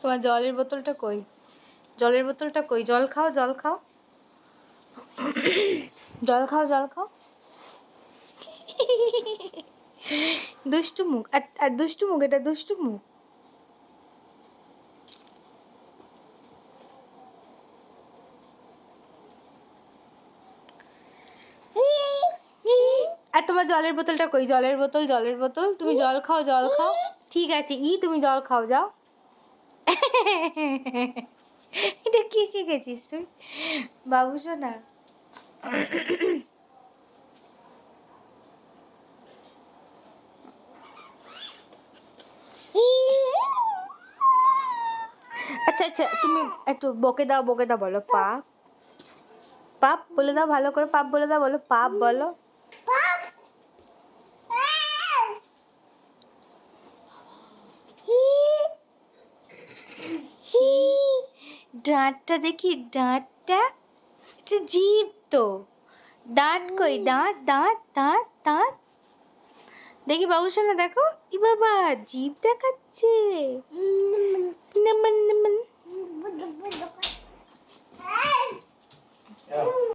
তোমার জলের বোতলটা কই? জলের বোতলটা কই? জল খাও, জল খাও, জল খাও, জল খাও। দুষ্টু মুখ, আর দুষ্টু মুখ, এটা দুষ্টু মুখ। আর তোমার জলের বোতলটা কই? জলের বোতল, জলের বোতল। তুমি জল খাও, জল খাও। ঠিক আছে, তুমি জল খাও, যাও। এটা কি শিখেছিস তুই বাবু সোনা? আচ্ছা আচ্ছা, তুমি একটু বকে দাও, বকে দাও, বলো পাপ। পাপ বলে দাও, ভালো করে পাপ বলে দাও, বলো পাপ বলো। দাঁতটা দেখি, দাঁতটা, এটা জিভ তো। দাঁত কই? দাঁত, দাঁত, দাঁত, দাঁত দেখি বাবু সোনা, দেখো। ই বাবা, জিভ দেখাচ্ছে।